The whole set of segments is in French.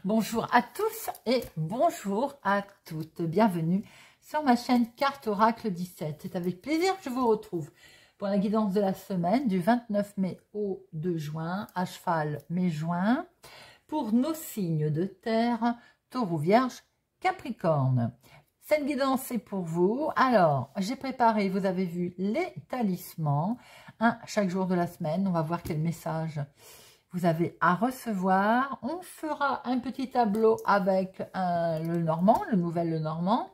Bonjour à tous et bonjour à toutes. Bienvenue sur ma chaîne Carte Oracle 17. C'est avec plaisir que je vous retrouve pour la guidance de la semaine du 29 mai au 2 juin, à cheval mai-juin, pour nos signes de terre, Taureau, Vierge, Capricorne. Cette guidance est pour vous. Alors, j'ai préparé, vous avez vu, les talismans, un chaque jour de la semaine. On va voir quel message vous avez à recevoir. On fera un petit tableau avec le Normand, le nouvel le Normand.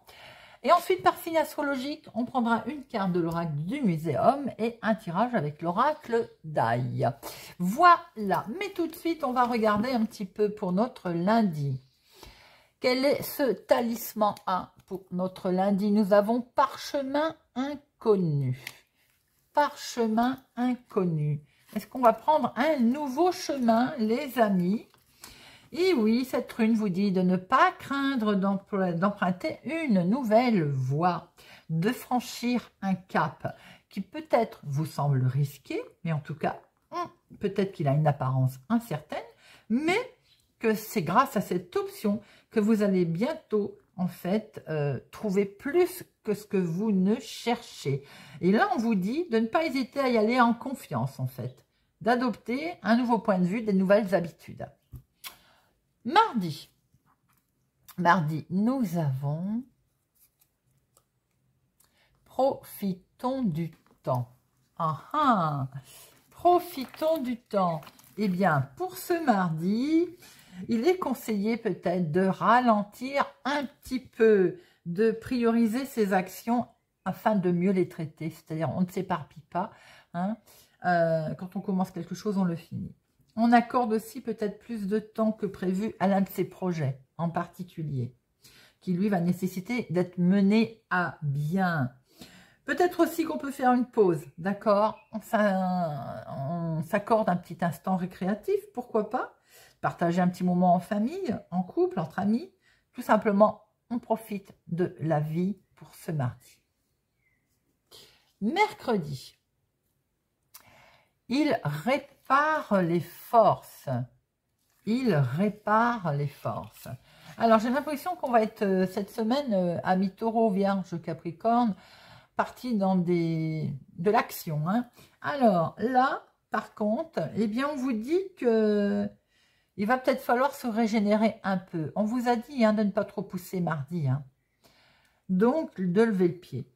Et ensuite, par signe astrologique, on prendra une carte de l'oracle du Muséum et un tirage avec l'oracle d'Aille. Voilà. Mais tout de suite, on va regarder un petit peu pour notre lundi. Quel est ce talisman 1 pour notre lundi? Nous avons parchemin inconnu. Parchemin inconnu. Est-ce qu'on va prendre un nouveau chemin, les amis? Et oui, cette rune vous dit de ne pas craindre d'emprunter une nouvelle voie, de franchir un cap qui peut-être vous semble risqué, mais en tout cas, peut-être qu'il a une apparence incertaine, mais que c'est grâce à cette option que vous allez bientôt, en fait, trouver plus que ce que vous ne cherchez. Et là, on vous dit de ne pas hésiter à y aller en confiance, en fait, d'adopter un nouveau point de vue, des nouvelles habitudes. Mardi, nous avons profitons du temps. Profitons du temps. Eh bien, pour ce mardi, il est conseillé peut-être de ralentir un petit peu, de prioriser ses actions afin de mieux les traiter. C'est-à-dire, on ne s'éparpille pas. Quand on commence quelque chose, on le finit. On accorde aussi peut-être plus de temps que prévu à l'un de ses projets en particulier, qui lui va nécessiter d'être mené à bien. Peut-être aussi qu'on peut faire une pause, d'accord? On s'accorde un petit instant récréatif, pourquoi pas? Partager un petit moment en famille, en couple, entre amis. Tout simplement, on profite de la vie pour ce mardi. Mercredi, il répare les forces. Il répare les forces. Alors, j'ai l'impression qu'on va être cette semaine, amis Taureau, Vierge, Capricorne, parti dans de l'action. Alors, là, par contre, eh bien, on vous dit que il va peut-être falloir se régénérer un peu. On vous a dit de ne pas trop pousser mardi. Donc, de lever le pied.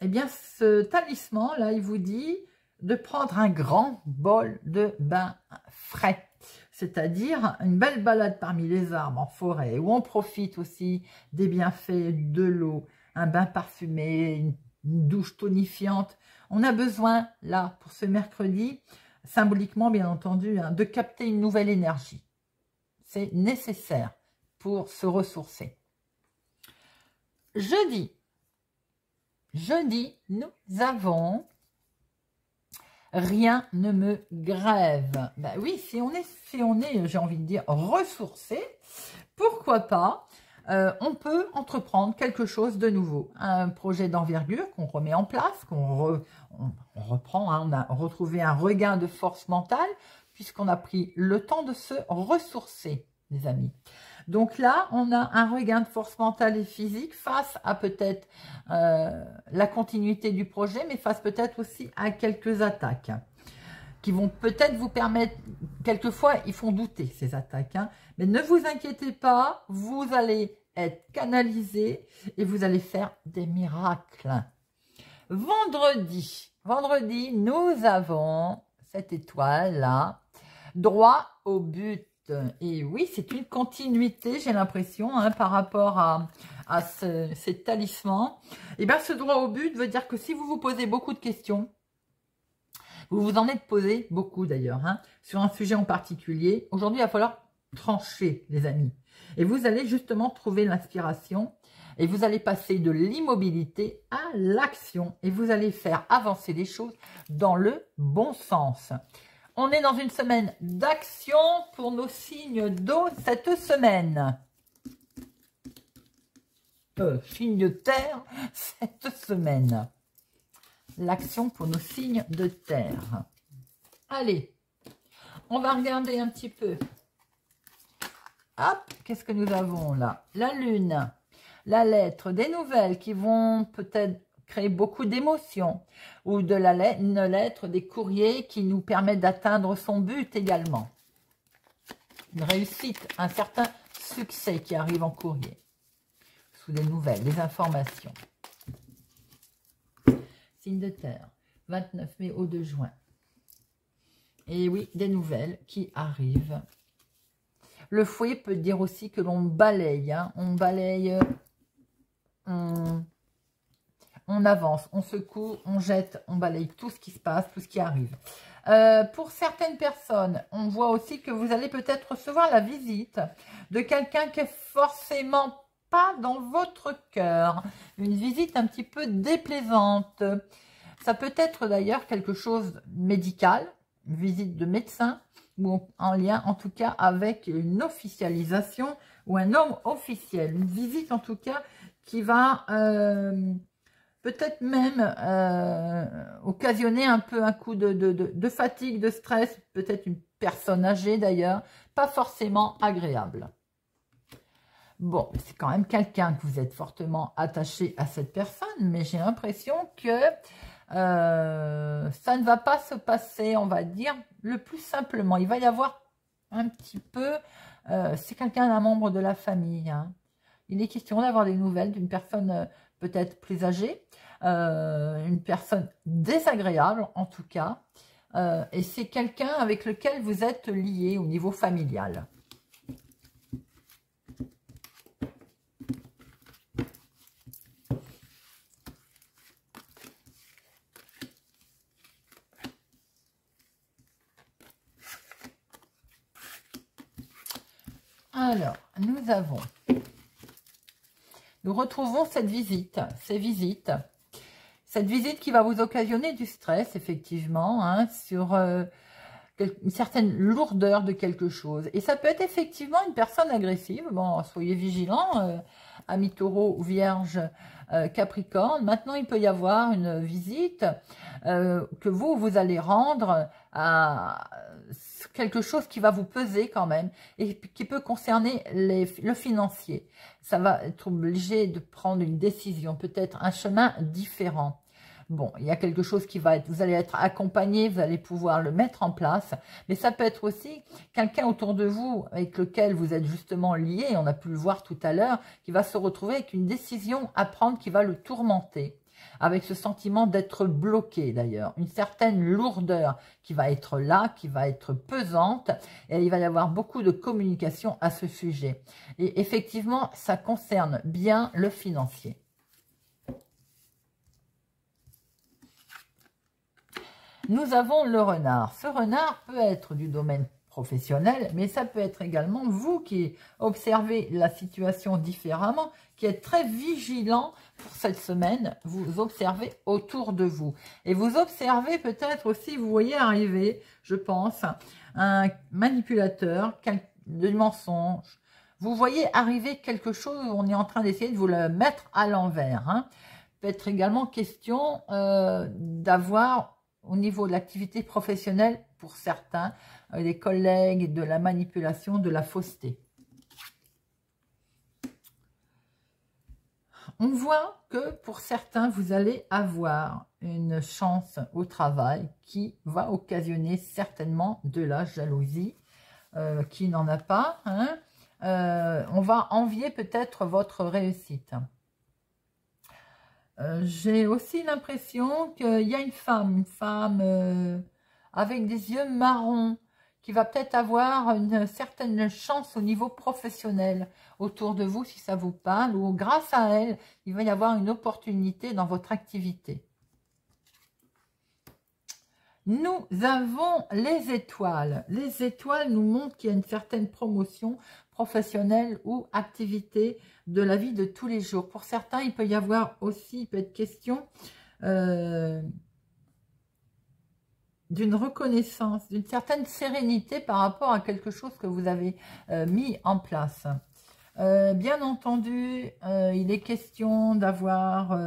Eh bien, ce talisman, là, il vous dit de prendre un grand bol de bain frais. C'est-à-dire une belle balade parmi les arbres en forêt, où on profite aussi des bienfaits de l'eau, un bain parfumé, une douche tonifiante. On a besoin, là, pour ce mercredi, symboliquement, bien entendu, de capter une nouvelle énergie. C'est nécessaire pour se ressourcer. Jeudi, nous avons rien ne me grève. Ben oui, si on est, j'ai envie de dire, ressourcé, pourquoi pas, on peut entreprendre quelque chose de nouveau. Un projet d'envergure qu'on remet en place, on reprend, on a retrouvé un regain de force mentale, puisqu'on a pris le temps de se ressourcer, les amis. Donc là, on a un regain de force mentale et physique face à peut-être la continuité du projet, mais face peut-être aussi à quelques attaques qui vont peut-être vous permettre, quelquefois, ils font douter ces attaques. Mais ne vous inquiétez pas, vous allez être canalisé et vous allez faire des miracles. Vendredi, nous avons cette étoile-là, droit au but. Et oui, c'est une continuité, j'ai l'impression, par rapport à ces talismans. Et bien, ce droit au but veut dire que si vous vous posez beaucoup de questions, vous vous en êtes posé beaucoup d'ailleurs, sur un sujet en particulier, aujourd'hui, il va falloir trancher, les amis. Et vous allez justement trouver l'inspiration et vous allez passer de l'immobilité à l'action et vous allez faire avancer les choses dans le bon sens. On est dans une semaine d'action pour nos signes d'eau cette semaine. Signes de terre cette semaine. L'action pour nos signes de terre. Allez, on va regarder un petit peu hop, qu'est-ce que nous avons là? La lune, la lettre, des nouvelles qui vont peut-être créer beaucoup d'émotions, ou de une lettre, des courriers qui nous permettent d'atteindre son but également. Une réussite, un certain succès qui arrive en courrier, sous des nouvelles, des informations. Signe de terre, 29 mai au 2 juin. Et oui, des nouvelles qui arrivent. Le fouet peut dire aussi que l'on balaye, hein, on balaye, on avance, on secoue, on jette, on balaye tout ce qui se passe, tout ce qui arrive. Pour certaines personnes, on voit aussi que vous allez peut-être recevoir la visite de quelqu'un qui est forcément pas dans votre cœur. Une visite un petit peu déplaisante. Ça peut être d'ailleurs quelque chose de médical, une visite de médecin, ou en lien en tout cas avec une officialisation ou un homme officiel. Une visite en tout cas qui va peut-être même occasionner un peu un coup de fatigue, de stress, peut-être une personne âgée d'ailleurs, pas forcément agréable. Bon, c'est quand même quelqu'un que vous êtes fortement attaché à cette personne, mais j'ai l'impression que ça ne va pas se passer, on va dire, le plus simplement. Il va y avoir un petit peu, c'est quelqu'un d'un membre de la famille, hein. Il est question d'avoir des nouvelles d'une personne peut-être plus âgée, une personne désagréable en tout cas, et c'est quelqu'un avec lequel vous êtes lié au niveau familial. Alors, nous retrouvons cette visite, cette visite qui va vous occasionner du stress, effectivement, hein, sur une certaine lourdeur de quelque chose. Et ça peut être effectivement une personne agressive. Bon, soyez vigilants, amis taureau, vierge, capricorne. Maintenant, il peut y avoir une visite que vous allez rendre à quelque chose qui va vous peser quand même et qui peut concerner le financier. Ça va être obligé de prendre une décision, peut-être un chemin différent. Bon, il y a quelque chose qui va être, vous allez être accompagné, vous allez pouvoir le mettre en place, mais ça peut être aussi quelqu'un autour de vous avec lequel vous êtes justement lié, on a pu le voir tout à l'heure, qui va se retrouver avec une décision à prendre qui va le tourmenter, avec ce sentiment d'être bloqué d'ailleurs, une certaine lourdeur qui va être là, qui va être pesante, et il va y avoir beaucoup de communication à ce sujet. Et effectivement, ça concerne bien le financier. Nous avons le renard. Ce renard peut être du domaine professionnel, mais ça peut être également vous qui observez la situation différemment, qui êtes très vigilant pour cette semaine. Vous observez autour de vous. Et vous observez peut-être aussi, vous voyez arriver, je pense, un manipulateur, de mensonge. Vous voyez arriver quelque chose où on est en train d'essayer de vous le mettre à l'envers, hein. Peut être également question d'avoir au niveau de l'activité professionnelle, pour certains, des collègues, de la manipulation, de la fausseté. On voit que pour certains, vous allez avoir une chance au travail qui va occasionner certainement de la jalousie. Qui n'en a pas, hein. On va envier peut-être votre réussite. J'ai aussi l'impression qu'il y a une femme avec des yeux marrons qui va peut-être avoir une certaine chance au niveau professionnel autour de vous si ça vous parle, ou grâce à elle, il va y avoir une opportunité dans votre activité. Nous avons les étoiles. Les étoiles nous montrent qu'il y a une certaine promotion professionnelle ou activité de la vie de tous les jours. Pour certains, il peut y avoir aussi, il peut être question d'une reconnaissance, d'une certaine sérénité par rapport à quelque chose que vous avez mis en place. Bien entendu, il est question d'avoir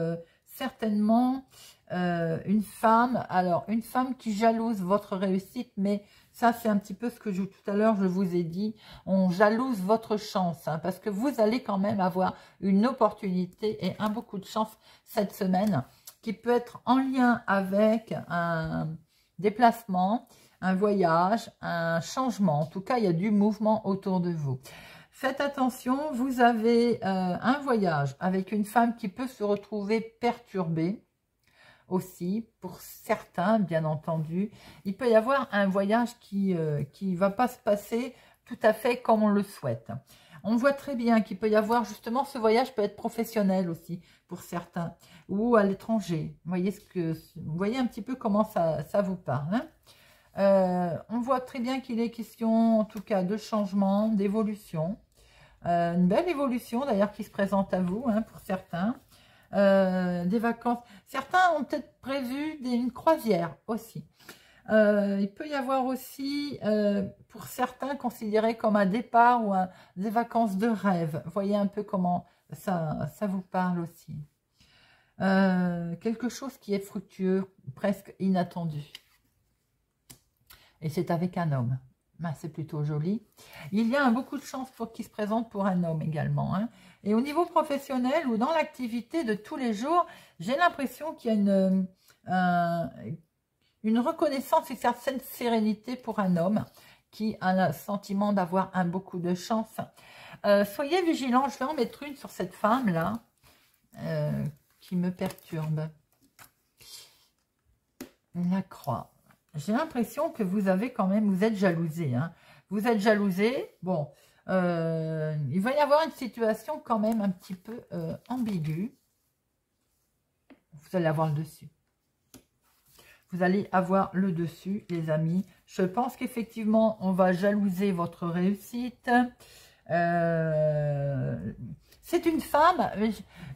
certainement une femme qui jalouse votre réussite, mais Ça, c'est un petit peu ce que tout à l'heure, je vous ai dit. On jalouse votre chance, hein, parce que vous allez quand même avoir une opportunité et un beaucoup de chance cette semaine, qui peut être en lien avec un déplacement, un voyage, un changement. En tout cas, il y a du mouvement autour de vous. Faites attention, vous avez un voyage avec une femme qui peut se retrouver perturbée aussi, pour certains, bien entendu. Il peut y avoir un voyage qui va pas se passer tout à fait comme on le souhaite. On voit très bien qu'il peut y avoir, justement, ce voyage peut être professionnel aussi, pour certains, ou à l'étranger. Vous voyez un petit peu comment ça vous parle, hein. On voit très bien qu'il est question, en tout cas, de changement, d'évolution. Une belle évolution, d'ailleurs, qui se présente à vous, hein, pour certains. Des vacances. Certains ont peut-être prévu une croisière aussi. Il peut y avoir aussi, pour certains, considéré comme un départ ou des vacances de rêve. Voyez un peu comment ça vous parle aussi. Quelque chose qui est fructueux, presque inattendu. Et c'est avec un homme. Ben, c'est plutôt joli. Il y a beaucoup de chances pour qu'il se présente pour un homme également, hein. Et au niveau professionnel ou dans l'activité de tous les jours, j'ai l'impression qu'il y a une reconnaissance et certaine sérénité pour un homme qui a le sentiment d'avoir beaucoup de chance. Soyez vigilants, je vais en mettre une sur cette femme-là qui me perturbe. La croix. J'ai l'impression que vous avez quand même, vous êtes jalousé, hein. Vous êtes jalousé, bon, il va y avoir une situation quand même un petit peu ambiguë. Vous allez avoir le dessus. Vous allez avoir le dessus, les amis. Je pense qu'effectivement, on va jalouser votre réussite. C'est une femme,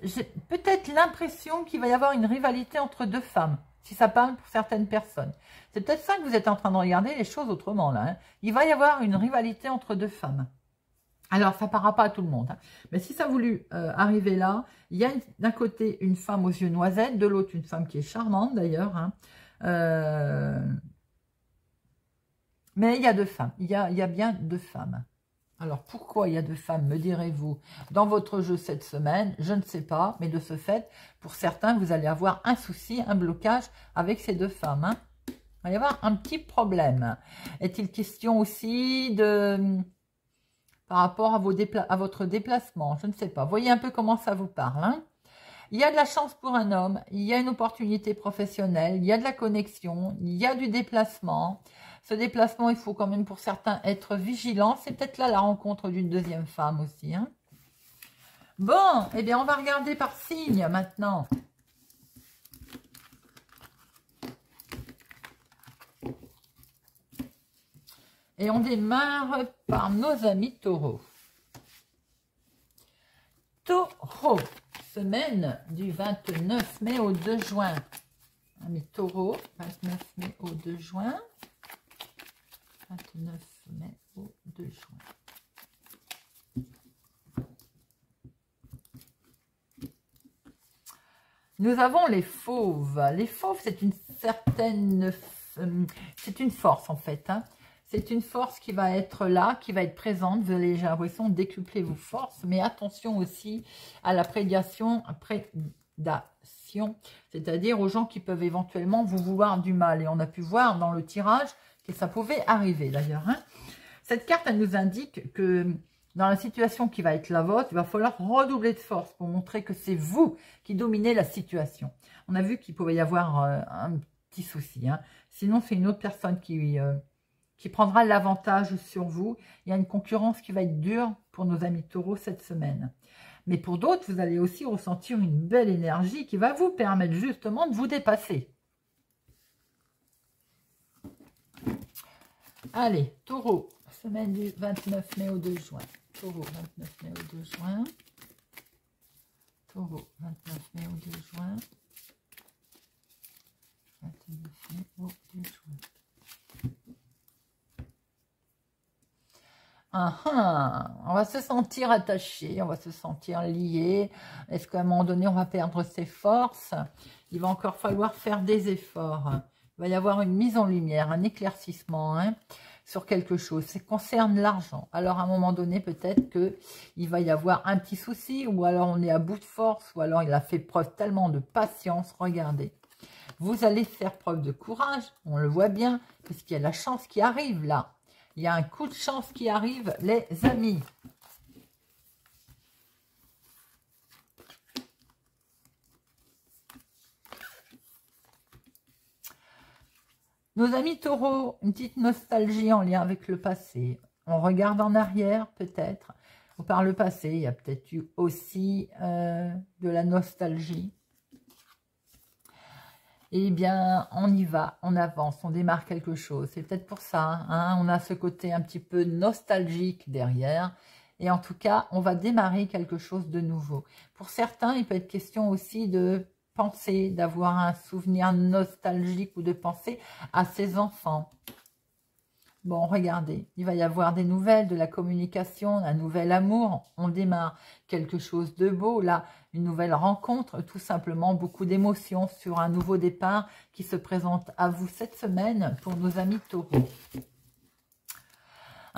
j'ai peut-être l'impression qu'il va y avoir une rivalité entre deux femmes, si ça parle pour certaines personnes. C'est peut-être ça que vous êtes en train de regarder les choses autrement, là, hein. Il va y avoir une rivalité entre deux femmes. Alors, ça ne parlera pas à tout le monde, hein. Mais si ça a voulu arriver là, il y a d'un côté une femme aux yeux noisettes, de l'autre une femme qui est charmante d'ailleurs, hein. Mais il y a deux femmes, il y a bien deux femmes. Alors, pourquoi il y a deux femmes, me direz-vous, dans votre jeu cette semaine? Je ne sais pas, mais de ce fait, pour certains, vous allez avoir un souci, un blocage avec ces deux femmes, hein. Il va y avoir un petit problème. Est-il question aussi par rapport à votre déplacement? Je ne sais pas. Voyez un peu comment ça vous parle, hein. Il y a de la chance pour un homme, il y a une opportunité professionnelle, il y a de la connexion, il y a du déplacement. Ce déplacement, il faut quand même pour certains être vigilant. C'est peut-être là la rencontre d'une deuxième femme aussi, hein. Bon, eh bien, on va regarder par signe maintenant. Et on démarre par nos amis taureaux. Taureau, semaine du 29 mai au 2 juin. Amis taureau, 29 mai au 2 juin. 29 mai au 2 juin. Nous avons les fauves. Les fauves, c'est une certaine... c'est une force en fait, hein. C'est une force qui va être là, qui va être présente. Vous allez, j'ai l'impression, décupler vos forces. Mais attention aussi à la prédation, c'est-à-dire aux gens qui peuvent éventuellement vous vouloir du mal. Et on a pu voir dans le tirage que ça pouvait arriver d'ailleurs, hein. Cette carte, elle nous indique que dans la situation qui va être la vôtre, il va falloir redoubler de force pour montrer que c'est vous qui dominez la situation. On a vu qu'il pouvait y avoir un petit souci, hein. Sinon, c'est une autre personne qui prendra l'avantage sur vous. Il y a une concurrence qui va être dure pour nos amis taureaux cette semaine. Mais pour d'autres, vous allez aussi ressentir une belle énergie qui va vous permettre justement de vous dépasser. Allez, taureau, semaine du 29 mai au 2 juin. Taureau, 29 mai au 2 juin. Taureau, 29 mai au 2 juin. 29 mai au 2 juin. On va se sentir attaché, on va se sentir lié. Est-ce qu'à un moment donné, on va perdre ses forces? Il va encore falloir faire des efforts. Il va y avoir une mise en lumière, un éclaircissement hein, sur quelque chose. Ça concerne l'argent. Alors, à un moment donné, peut-être qu'il va y avoir un petit souci, ou alors on est à bout de force, ou alors il a fait preuve tellement de patience. Regardez. Vous allez faire preuve de courage, on le voit bien, puisqu'il y a la chance qui arrive là. Il y a un coup de chance qui arrive, les amis. Nos amis taureaux, une petite nostalgie en lien avec le passé. On regarde en arrière peut-être, ou par le passé, il y a peut-être eu aussi de la nostalgie. Eh bien, on y va, on avance, on démarre quelque chose. C'est peut-être pour ça, hein, on a ce côté un petit peu nostalgique derrière. Et en tout cas, on va démarrer quelque chose de nouveau. Pour certains, il peut être question aussi de penser, d'avoir un souvenir nostalgique ou de penser à ses enfants. Bon, regardez, il va y avoir des nouvelles, de la communication, un nouvel amour. On démarre quelque chose de beau, là, une nouvelle rencontre, tout simplement beaucoup d'émotions sur un nouveau départ qui se présente à vous cette semaine pour nos amis taureaux.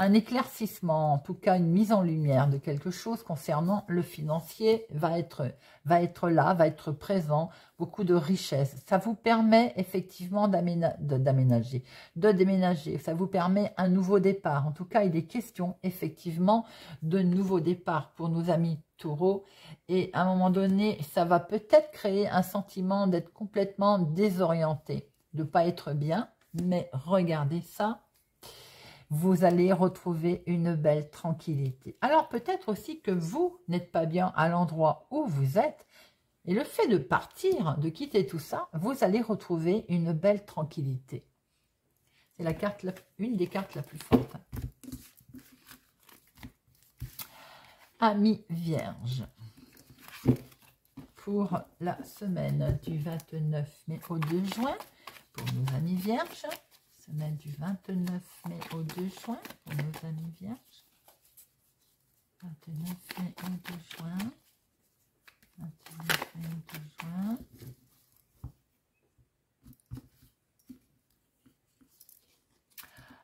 Un éclaircissement, en tout cas une mise en lumière de quelque chose concernant le financier va être là, va être présent, beaucoup de richesse. Ça vous permet effectivement de déménager, ça vous permet un nouveau départ. En tout cas, il est question effectivement de nouveau départ pour nos amis taureaux. Et à un moment donné, ça va peut-être créer un sentiment d'être complètement désorienté, de ne pas être bien, mais regardez ça. Vous allez retrouver une belle tranquillité. Alors peut-être aussi que vous n'êtes pas bien à l'endroit où vous êtes. Et le fait de partir, de quitter tout ça, vous allez retrouver une belle tranquillité. C'est la carte, une des cartes la plus forte. Amis vierges. Pour la semaine du 29 mai au 2 juin, pour nos amis vierges. Semaine du 29 mai au 2 juin pour nos amis vierges. 29 mai au 2 juin. 29 mai au 2 juin.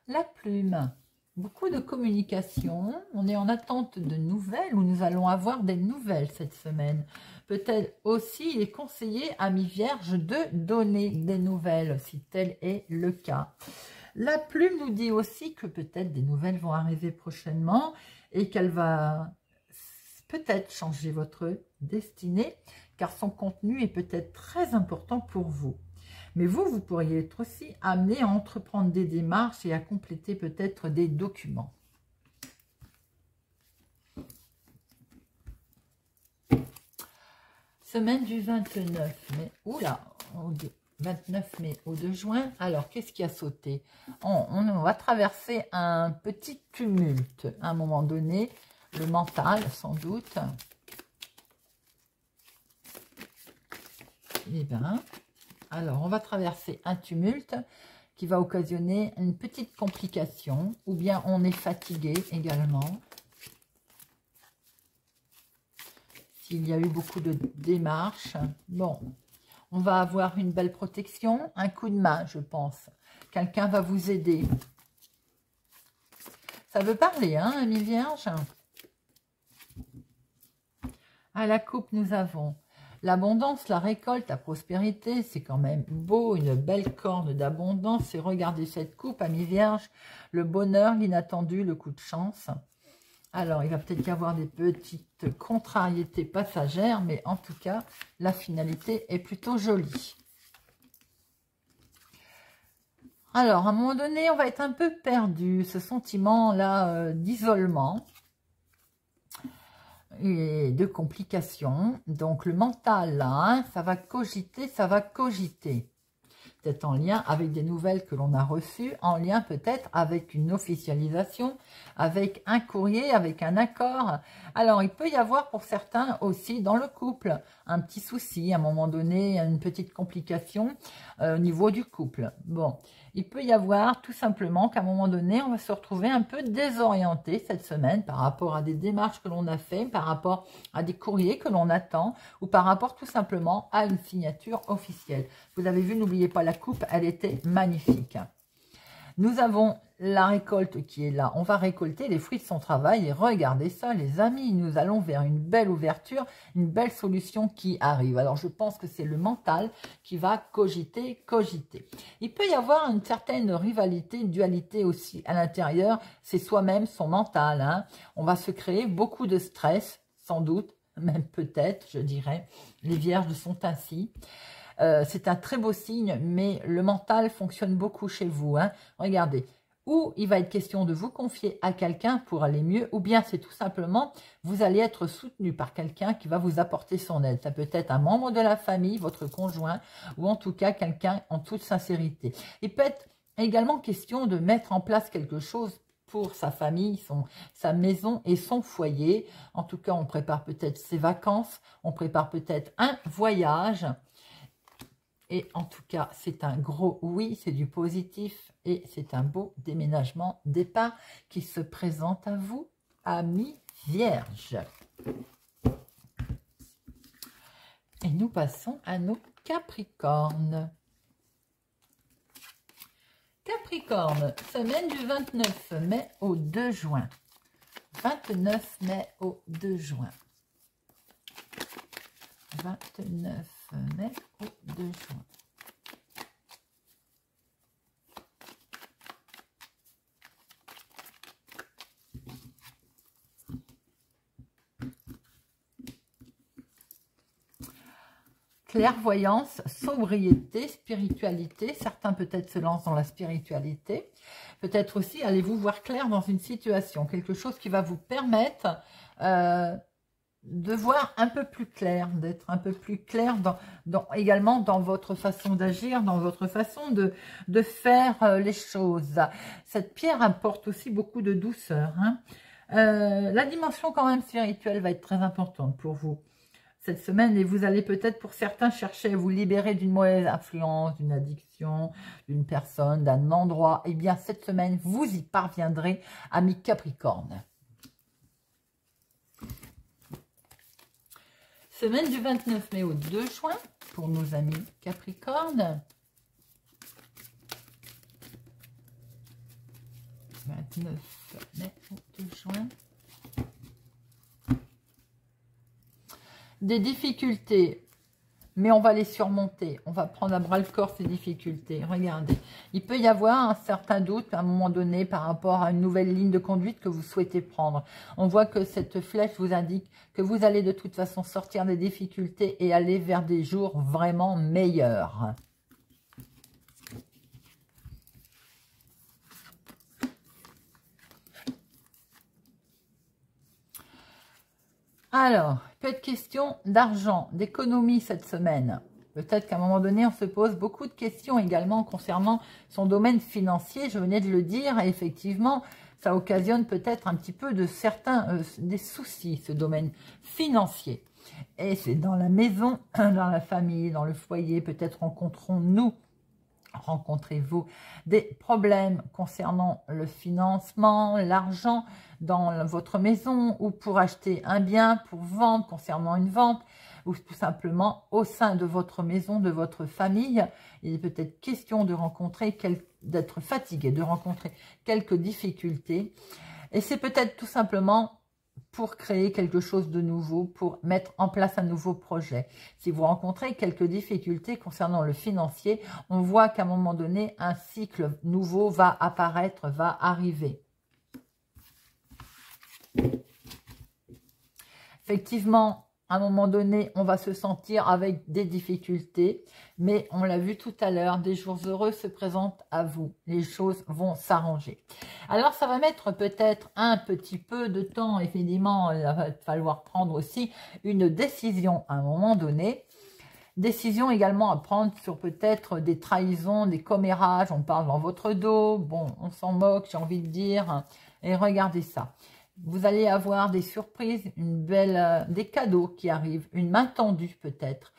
La plume. Beaucoup de communication. On est en attente de nouvelles ou nous allons avoir des nouvelles cette semaine. Peut-être aussi il est conseillé, amis vierges, de donner des nouvelles si tel est le cas. La plume nous dit aussi que peut-être des nouvelles vont arriver prochainement et qu'elle va peut-être changer votre destinée car son contenu est peut-être très important pour vous. Mais vous pourriez être aussi amené à entreprendre des démarches et à compléter peut-être des documents. Semaine du 29 mai. Oula, 29 mai au 2 juin. Alors, qu'est-ce qui a sauté? On va traverser un petit tumulte à un moment donné. Le mental, sans doute. Eh bien, alors, on va traverser un tumulte qui va occasionner une petite complication. Ou bien on est fatigué également. S'il y a eu beaucoup de démarches. Bon, on va avoir une belle protection, un coup de main, je pense. Quelqu'un va vous aider. Ça veut parler, hein, amis vierges? À la coupe, nous avons l'abondance, la récolte, la prospérité. C'est quand même beau, une belle corne d'abondance. Et regardez cette coupe, amis vierges. Le bonheur, l'inattendu, le coup de chance. Alors, il va peut-être y avoir des petites contrariétés passagères, mais en tout cas, la finalité est plutôt jolie. Alors, à un moment donné, on va être un peu perdu, ce sentiment-là d'isolement et de complications. Donc, le mental, là, hein, ça va cogiter, ça va cogiter. Peut-être en lien avec des nouvelles que l'on a reçues, en lien peut-être avec une officialisation, avec un courrier, avec un accord. Alors, il peut y avoir pour certains aussi dans le couple un petit souci, à un moment donné, une petite complication au niveau du couple. Bon, il peut y avoir tout simplement qu'à un moment donné, on va se retrouver un peu désorienté cette semaine par rapport à des démarches que l'on a fait, par rapport à des courriers que l'on attend ou par rapport tout simplement à une signature officielle. Vous avez vu, n'oubliez pas la coupe, elle était magnifique. Nous avons la récolte qui est là. On va récolter les fruits de son travail et regardez ça, les amis. Nous allons vers une belle ouverture, une belle solution qui arrive. Alors, je pense que c'est le mental qui va cogiter. Il peut y avoir une certaine rivalité, une dualité aussi à l'intérieur. C'est soi-même, son mental, hein. On va se créer beaucoup de stress, sans doute, même peut-être, je dirais. Les vierges sont ainsi. C'est un très beau signe, mais le mental fonctionne beaucoup chez vous, hein. Regardez, ou il va être question de vous confier à quelqu'un pour aller mieux, ou bien c'est tout simplement, vous allez être soutenu par quelqu'un qui va vous apporter son aide. Ça peut être un membre de la famille, votre conjoint, ou en tout cas quelqu'un en toute sincérité. Il peut être également question de mettre en place quelque chose pour sa famille, sa maison et son foyer. En tout cas, on prépare peut-être ses vacances, on prépare peut-être un voyage. Et en tout cas, c'est un gros oui, c'est du positif et c'est un beau déménagement départ qui se présente à vous, amis vierges. Et nous passons à nos Capricornes. Capricorne, semaine du 29 mai au 2 juin. 29 mai au 2 juin. 29 mai au 2 juin. Clairvoyance, sobriété, spiritualité. Certains peut-être se lancent dans la spiritualité. Peut-être aussi allez-vous voir clair dans une situation. Quelque chose qui va vous permettre de voir un peu plus clair, d'être un peu plus clair également dans votre façon d'agir, dans votre façon de faire les choses. Cette pierre apporte aussi beaucoup de douceur, hein. La dimension quand même spirituelle va être très importante pour vous cette semaine et vous allez peut-être pour certains chercher à vous libérer d'une mauvaise influence, d'une addiction, d'une personne, d'un endroit. Eh bien cette semaine, vous y parviendrez, amis Capricorne. Semaine du 29 mai au 2 juin pour nos amis Capricorne. 29 mai au 2 juin. Des difficultés, mais on va les surmonter. On va prendre à bras le corps ces difficultés. Regardez, il peut y avoir un certain doute à un moment donné par rapport à une nouvelle ligne de conduite que vous souhaitez prendre. On voit que cette flèche vous indique que vous allez de toute façon sortir des difficultés et aller vers des jours vraiment meilleurs. Alors, peut être question d'argent, d'économie cette semaine. Peut-être qu'à un moment donné, on se pose beaucoup de questions également concernant son domaine financier. Je venais de le dire, et effectivement, ça occasionne peut-être un petit peu de certains des soucis, ce domaine financier. Et c'est dans la maison, dans la famille, dans le foyer, peut-être rencontrez-vous des problèmes concernant le financement, l'argent dans votre maison ou pour acheter un bien, pour vendre, concernant une vente ou tout simplement au sein de votre maison, de votre famille. Il est peut-être question de rencontrer, d'être fatigué, de rencontrer quelques difficultés. Et c'est peut-être tout simplement pour créer quelque chose de nouveau, pour mettre en place un nouveau projet. Si vous rencontrez quelques difficultés concernant le financier, on voit qu'à un moment donné, un cycle nouveau va apparaître, va arriver. Effectivement, à un moment donné, on va se sentir avec des difficultés, mais on l'a vu tout à l'heure, des jours heureux se présentent à vous. Les choses vont s'arranger. Alors, ça va mettre peut-être un petit peu de temps. Évidemment, il va falloir prendre aussi une décision à un moment donné. Décision également à prendre sur peut-être des trahisons, des commérages. On parle dans votre dos. Bon, on s'en moque, j'ai envie de dire. Et regardez ça. Vous allez avoir des surprises, des cadeaux qui arrivent, une main tendue peut-être.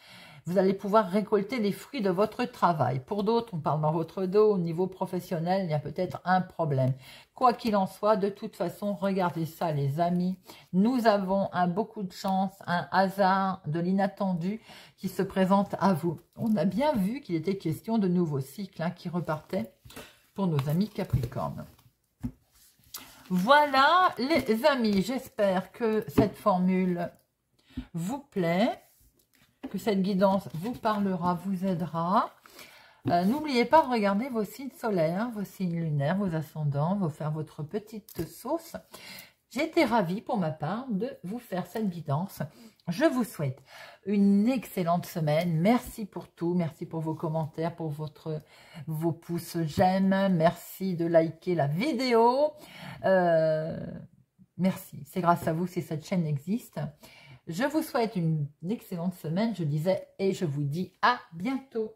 vous allez pouvoir récolter les fruits de votre travail. Pour d'autres, on parle dans votre dos, au niveau professionnel, il y a peut-être un problème. Quoi qu'il en soit, de toute façon, regardez ça les amis. Nous avons beaucoup de chance, un hasard, de l'inattendu qui se présente à vous. On a bien vu qu'il était question de nouveaux cycles qui repartaient pour nos amis Capricorne. Voilà les amis, j'espère que cette formule vous plaît, que cette guidance vous parlera, vous aidera. N'oubliez pas de regarder vos signes solaires, vos signes lunaires, vos ascendants, vous faire votre petite sauce. J'ai été ravie pour ma part de vous faire cette guidance. Je vous souhaite une excellente semaine. Merci pour tout. Merci pour vos commentaires, pour vos pouces j'aime. Merci de liker la vidéo. Merci. C'est grâce à vous si cette chaîne existe. Je vous souhaite une excellente semaine, je disais, et je vous dis à bientôt.